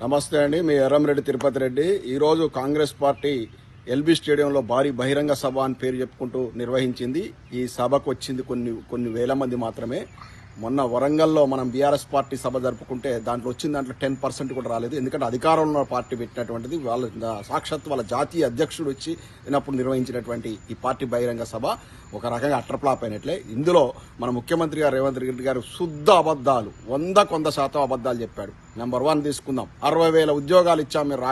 నమస్తే అండి, మీ ఎర్రంరెడ్డి తిరుపతి రెడ్డి. ఈరోజు కాంగ్రెస్ పార్టీ ఎల్బీ స్టేడియంలో భారీ బహిరంగ సభ అని పేరు చెప్పుకుంటూ నిర్వహించింది. ఈ సభకు వచ్చింది కొన్ని వేల మంది మాత్రమే. మొన్న వరంగల్లో మనం బీఆర్ఎస్ పార్టీ సభ జరుపుకుంటే దాంట్లో వచ్చిన దాంట్లో 10% కూడా రాలేదు. ఎందుకంటే అధికారంలో పార్టీ పెట్టినటువంటిది వాళ్ళ సాక్షాత్ వాళ్ళ జాతీయ అధ్యక్షుడు వచ్చి అయినప్పుడు నిర్వహించినటువంటి ఈ పార్టీ బహిరంగ సభ ఒక రకంగా అట్రప్లాప్ అయినట్లే. ఇందులో మన ముఖ్యమంత్రి గారు రేవంత్ రెడ్డి గారు శుద్ధ అబద్దాలు, 100% అబద్దాలు చెప్పాడు. నెంబర్ 1 తీసుకుందాం. 60,000 ఉద్యోగాలు ఇచ్చాం మీరు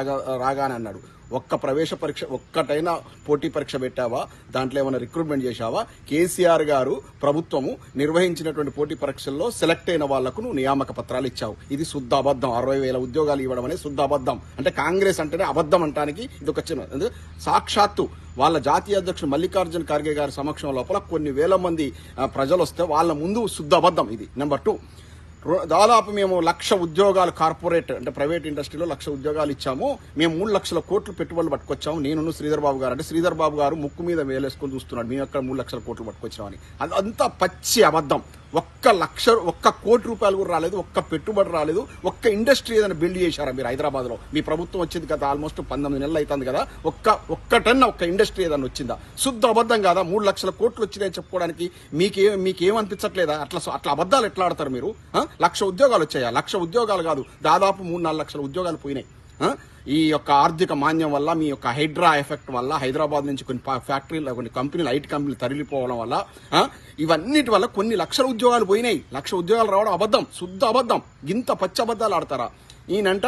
రాగానే అన్నాడు. ఒక్క ప్రవేశ పరీక్ష, ఒక్కటైనా పోటీ పరీక్ష పెట్టావా? దాంట్లో ఏమైనా రిక్రూట్మెంట్ చేశావా? కేసీఆర్ గారు ప్రభుత్వము నిర్వహించినటువంటి పోటీ పరీక్షల్లో సెలెక్ట్ అయిన వాళ్లకు నువ్వు నియామక పత్రాలు ఇచ్చావు. ఇది శుద్ధ అబద్దం. 60,000 ఉద్యోగాలు ఇవ్వడం అనేది శుద్ధ అబద్దం. అంటే కాంగ్రెస్ అంటేనే అబద్దం అంటానికి ఇది ఒక చిన్న సాక్షాత్తు వాళ్ళ జాతీయ అధ్యక్షుడు మల్లికార్జున ఖర్గే గారి సమక్షం లోపల కొన్ని వేల మంది ప్రజలు వస్తే వాళ్ళ ముందు శుద్ధ అబద్దం ఇది. నెంబర్ 2, దాదాపు మేము 1,00,000 ఉద్యోగాలు కార్పొరేట్ అంటే ప్రైవేట్ ఇండస్ట్రీలో 1,00,000 ఉద్యోగాలు ఇచ్చాము. మేము 3 లక్షల కోట్లు పెట్టుబడులు పట్టుకొచ్చాము. నేను శ్రీధర్ బాబు గారు అంటే శ్రీధర్ బాబు గారు ముక్కు మీద వేలేసుకొని చూస్తున్నాడు, మేము ఎక్కడ 3 లక్షల కోట్లు పట్టుకొచ్చామని. అదంతా పచ్చి అబద్దం. 1 కోటి రూపాయలు కూడా రాలేదు, ఒక్క పెట్టుబడి రాలేదు, ఒక్క ఇండస్ట్రీ ఏదైనా బిల్డ్ చేశారా మీరు హైదరాబాద్ లో? మీ ప్రభుత్వం వచ్చింది కదా, ఆల్మోస్ట్ 19 నెలలు అవుతుంది కదా. ఒక్క ఇండస్ట్రీ ఏదైనా వచ్చిందా? శుద్ధ అబద్దం కాదా? 3 లక్షల కోట్లు వచ్చినాయని చెప్పుకోవడానికి మీకేమనిపించట్లేదా? అట్లా అబద్దాలు ఎట్లా ఆడతారు మీరు? 1,00,000 ఉద్యోగాలు వచ్చాయా? 1,00,000 ఉద్యోగాలు కాదు, దాదాపు 3-4 లక్షల ఉద్యోగాలు పోయినాయి. ఈ యొక్క ఆర్థిక మాంద్యం వల్ల, మీ యొక్క హైడ్రా ఎఫెక్ట్ వల్ల, హైదరాబాద్ నుంచి కొన్ని ఫ్యాక్టరీలు, కొన్ని కంపెనీలు, ఐటీ కంపెనీలు తరలిపోవడం వల్ల, ఇవన్నిటి వల్ల కొన్ని లక్షల ఉద్యోగాలు పోయినాయి. 1,00,000 ఉద్యోగాలు రావడం అబద్దం, శుద్ధ అబద్దం. ఇంత పచ్చి అబద్దాలు ఆడతారా? ఈయనంట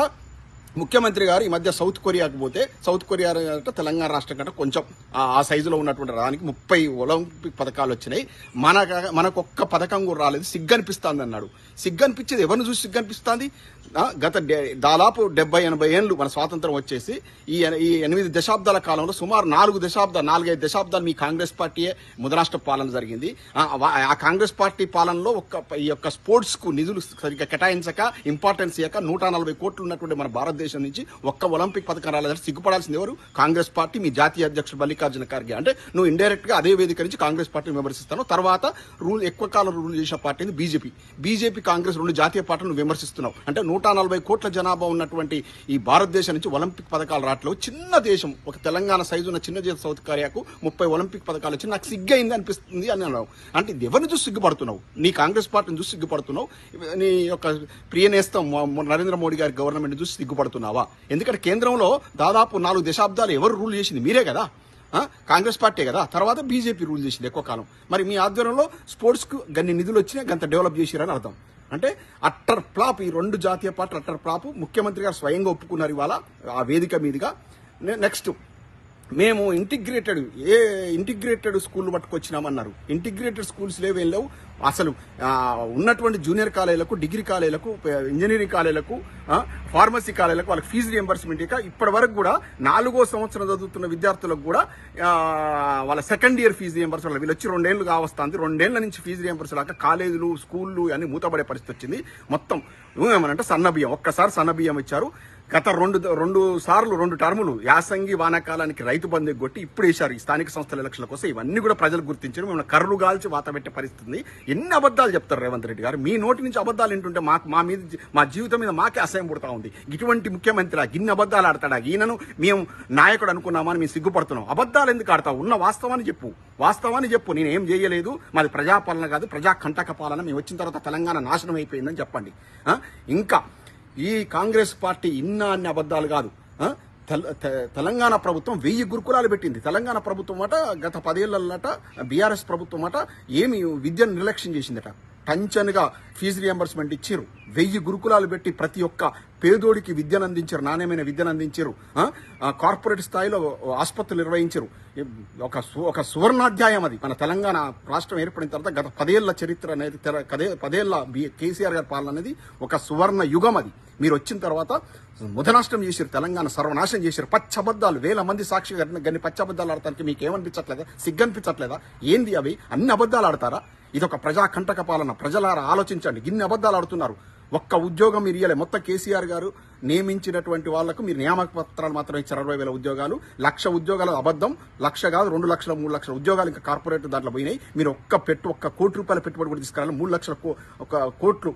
ముఖ్యమంత్రి గారు ఈ మధ్య సౌత్ కొరియాకు పోతే, సౌత్ కొరియా అంటే తెలంగాణ రాష్ట్రం కంటే కొంచెం ఆ సైజులో ఉన్నటువంటి దానికి 30 ఒలింపిక్ పథకాలు వచ్చినాయి. మనకు ఒక్క పథకం కూడా రాలేదు, సిగ్గనిపిస్తుంది అన్నాడు. సిగ్గనిపించేది ఎవరిని చూసి సిగ్గనిపిస్తుంది? గత దాదాపు 70-80 ఏళ్ళు మన స్వాతంత్రం వచ్చేసి ఈ 8 దశాబ్దాల కాలంలో సుమారు 4-5 దశాబ్దాలు మీ కాంగ్రెస్ పార్టీయే ముదరాష్ట్ర పాలన జరిగింది. ఆ కాంగ్రెస్ పార్టీ పాలనలో ఈ యొక్క స్పోర్ట్స్ కు నిధులు సరిగ్గా కేటాయించక, ఇంపార్టెన్స్ ఇయ్యక 140 కోట్లు ఉన్నటువంటి మన భారతదేశం నుంచి ఒక్క ఒలింపిక్ పథకం రాలేదంటే సిగ్గుపడాల్సింది ఎవరు? కాంగ్రెస్ పార్టీ, మీ జాతీయ అధ్యక్షుడు మల్లికార్జున ఖర్గే. అంటే నువ్వు ఇండైరెక్ట్ గా అదే వేదిక నుంచి కాంగ్రెస్ పార్టీని విమర్శిస్తాను. తర్వాత ఎక్కువ కాలం రూల్ చేసిన పార్టీని బీజేపీ కాంగ్రెస్ 2 జాతీయ పార్టీలను విమర్శిస్తున్నావు. అంటే 140 కోట్ల జనాభా ఉన్నటువంటి ఈ భారతదేశం నుంచి ఒలింపిక్ పథకాలు రావట్లేదు. చిన్న దేశం, ఒక తెలంగాణ సైజు ఉన్న చిన్న దేశం సౌత్ కొరియాకు 30 ఒలింపిక్ పథకాలు వచ్చి నాకు సిగ్గైంది అనిపిస్తుంది అని అన్నావు. అంటే ఎవరిని చూసి సిగ్గుపడుతున్నావు? నీ కాంగ్రెస్ పార్టీని చూసి సిగ్గుపడుతున్నావు, నీ యొక్క ప్రియ నేస్తం నరేంద్ర మోడీ గారి గవర్నమెంట్ చూసి సిగ్గుపడుతున్నావా? ఎందుకంటే కేంద్రంలో దాదాపు 4 దశాబ్దాలు ఎవరు రూల్ చేసింది? మీరే కదా, కాంగ్రెస్ పార్టీ కదా. తర్వాత బీజేపీ రూల్ చేసింది ఎక్కువ కాలం. మరి మీ ఆధ్వర్యంలో స్పోర్ట్స్ కు గన్ని నిధులు వచ్చినాయి, గంత డెవలప్ చేసిరని అర్థం. అంటే అట్టర్ ఫ్లాప్, ఈ 2 జాతీయ పార్టీలు అట్టర్ ఫ్లాప్. ముఖ్యమంత్రి గారు స్వయంగా ఒప్పుకున్నారు ఇవాళ ఆ వేదిక మీదుగా. నెక్స్ట్, మేము ఇంటిగ్రేటెడ్ స్కూల్ పట్టుకొచ్చినామన్నారు. ఇంటిగ్రేటెడ్ స్కూల్స్ లేవేం లేవు అసలు. ఉన్నటువంటి జూనియర్ కాలేజీలకు, డిగ్రీ కాలేజీలకు, ఇంజనీరింగ్ కాలేజీలకు, ఫార్మసీ కాలేజీలకు వాళ్ళకి ఫీజు రియంబర్స్మెంట్ ఇక ఇప్పటి వరకు కూడా 4వ సంవత్సరం చదువుతున్న విద్యార్థులకు కూడా వాళ్ళ సెకండ్ ఇయర్ ఫీజు రియంబర్స్మెంట్ వీళ్ళు వచ్చి 2 ఏళ్లు కావస్తుంది. 2 ఏళ్ల నుంచి ఫీజు రియంబర్స్ లాగా కాలేజీలు, స్కూళ్లు అన్ని మూతపడే పరిస్థితి వచ్చింది. మొత్తం ఏమనంటే సన్నబియ్యం, ఒక్కసారి సన్నబియ్యం ఇచ్చారు. గత 2 సార్లు 2 టర్ములు యాసంగి వానాకాలానికి రైతు బంధు కొట్టి ఇప్పుడు వేశారు ఈ స్థానిక సంస్థల ఎలక్షన్ల కోసం. ఇవన్నీ కూడా ప్రజలు గుర్తించారు. మేము కర్రలు గాల్చి వాత పెట్టే పరిస్థితి. ఎన్ని అబద్దాలు చెప్తారు రేవంత్ రెడ్డి గారు? మీ నోటి నుంచి అబద్దాలు వింటుంటే మా జీవితం మీద మాకే అసహ్యం పుడతా ఉంది. ఇటువంటి ముఖ్యమంత్రి గిన్ని అబద్దాలు ఆడతాడా? ఈయనను మేము నాయకుడు అనుకున్నామని మేము సిగ్గుపడుతున్నాం. అబద్దాలు ఎందుకు ఆడతావు? ఉన్న వాస్తవాన్ని చెప్పు. నేను ఏం చేయలేదు, మాది ప్రజాపాలన కాదు, ప్రజా కంటక పాలన. మేము వచ్చిన తర్వాత తెలంగాణ నాశనం అయిపోయిందని చెప్పండి. ఇంకా ఈ కాంగ్రెస్ పార్టీ అన్ని అబద్దాలు కాదు. తెలంగాణ ప్రభుత్వం 1000 గురుకులాలు పెట్టింది. తెలంగాణ ప్రభుత్వం అట గత 10 ఏళ్లట బీఆర్ఎస్ ప్రభుత్వం అట ఏమి విద్యను నిర్లక్ష్యం చేసిందట. టంచన్గా ఫీజు రియంబర్స్మెంట్ ఇచ్చారు. 1000 గురుకులాలు పెట్టి ప్రతి ఒక్క పేదోడికి విద్యను అందించారు, నాణ్యమైన విద్యను అందించారు. కార్పొరేట్ స్థాయిలో ఆసుపత్రులు నిర్వహించారు. ఒక సువర్ణాధ్యాయం అది. మన తెలంగాణ రాష్ట్రం ఏర్పడిన తర్వాత గత 10 ఏళ్ల చరిత్ర అనేది, 10 ఏళ్ల కేసీఆర్ గారి పాలన అనేది ఒక సువర్ణ యుగం అది. మీరు వచ్చిన తర్వాత ముదనాశనం చేశారు, తెలంగాణ సర్వనాశనం చేశారు. పచ్చబద్దాలు, 1000 మంది సాక్షిగా గన్ని పచ్చబద్దాలు ఆడటానికి మీకు ఏమనిపించట్లేదా? సిగ్గనిపించట్లేదా? ఏంది అవి? అన్ని అబద్దాలు ఆడతారా? ఇది ఒక ప్రజా కంటక పాలన. ప్రజలారా ఆలోచించండి. గిన్ని అబద్దాలు ఆడుతున్నారు. ఒక్క ఉద్యోగం మీరు ఇవ్వలే. మొత్తం కేసీఆర్ గారు నియమించినటువంటి వాళ్లకు మీరు నియామక పత్రాలు మాత్రం ఇచ్చారు 60,000 ఉద్యోగాలు. 1,00,000 ఉద్యోగాలు అబద్ధం. 1,00,000 కాదు 2 లక్షల 3 లక్షల ఉద్యోగాలు ఇంకా కార్పొరేట్ దాంట్లో పోయినాయి. మీరు ఒక్క కోటి రూపాయల పెట్టుబడి కూడా తీసుకురాలి. 3 లక్షల కోట్లు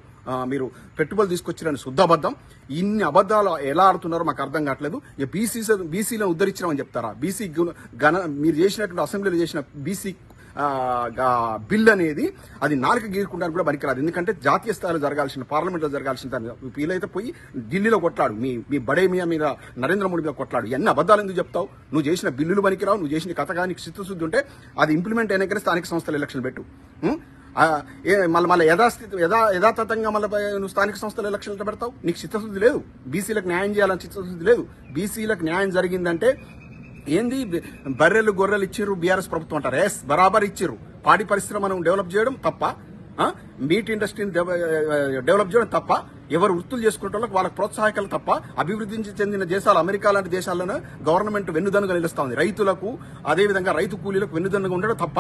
మీరు పెట్టుబడులు తీసుకొచ్చిరని శుద్ధ అబద్ధం. ఇన్ని అబద్ధాలు ఎలా ఆడుతున్నారో మాకు అర్థం కావట్లేదు. బీసీలను ఉద్ధరించడం చెప్తారా? బీసీ మీరు చేసినటువంటి అసెంబ్లీలో చేసిన బీసీ బిల్ అనేది అది నాలుక గీరుకుంటానికి కూడా పనికిరాదు. ఎందుకంటే జాతీయ స్థాయిలో జరగాల్సిన, పార్లమెంట్లో జరగాల్సిన వీలైతే పోయి ఢిల్లీలో కొట్లాడు, మీ బడేమియా మీద నరేంద్ర మోడీ మీద కొట్లాడు. ఎన్ని అబద్ధాలు ఎందుకు చెప్తావు? నువ్వు చేసిన బిల్లులు పనికిరావు. నువ్వు చేసిన కథ కానీ చిత్తశుద్ధి ఉంటే అది ఇంప్లిమెంట్ అయినాకనే స్థానిక సంస్థల ఎలక్షన్ పెట్టు. మళ్ళీ యథాతథంగా మళ్ళీ నువ్వు స్థానిక సంస్థల ఎలక్షన్లు పెడతావు. నీకు చిత్తశుద్ధి లేదు. బీసీలకు న్యాయం చేయాలని చిత్తశుద్ధి లేదు. బీసీలకు న్యాయం జరిగిందంటే ఏంది? బర్రెలు గొర్రెలు ఇచ్చిర్రు బీఆర్ఎస్ ప్రభుత్వం అంటారు. ఎస్, బరాబర్ ఇచ్చిర్రు. పాడి పరిశ్రమను డెవలప్ చేయడం తప్ప, మీట్ ఇండస్ట్రీని డెవలప్ చేయడం తప్ప, ఎవరు వృత్తులు చేసుకునే వాళ్ళకి ప్రోత్సాహకాలు తప్ప, అభివృద్ధి చెందిన దేశాలు అమెరికా లాంటి దేశాల్లోనే గవర్నమెంట్ వెన్నుదన్నుగా నిలుస్తా ఉంది. రైతులకు, అదేవిధంగా రైతు కూలీలకు వెన్నుదన్నుగా ఉండడం తప్ప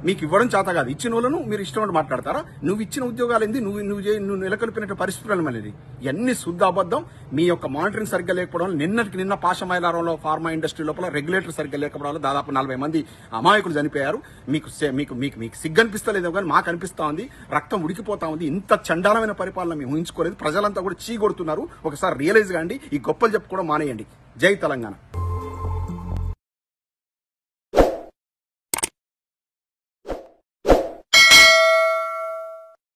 మీకు ఇవ్వడం చేత కాదు. ఇచ్చిన వాళ్ళను మీరు ఇష్టం మాట్లాడతారా? నువ్వు ఇచ్చిన ఉద్యోగాలు ఏంది? నువ్వు నెలకొల్పిన పరిస్థితులు అనేది ఇవన్నీ శుద్ధ అబద్ధం. మీ యొక్క మానిటరింగ్ సరిగ్గా లేకపోవడం, నిన్న పాషమైలారంలో ఫార్మా ఇండస్ట్రీ లోపల రెగ్యులేటర్ సరిగ్గా లేకపోవడం వల్ల దాదాపు 40 మంది అమాయకులు చనిపోయారు. మీకు సిగ్గనిపిస్తలేదో కానీ మాకు అనిపిస్తా ఉంది. రక్తం ఉడికిపోతా ఉంది. ఇంత చండాలమైన పరిపాలన మేము ఊహించుకోలేదు. ప్రజలంతా కూడా చీగొడుతున్నారు. ఒకసారి రియలైజ్ కాండి. ఈ గొప్పలు చెప్పుకోవడం మానేయండి. జై తెలంగాణ.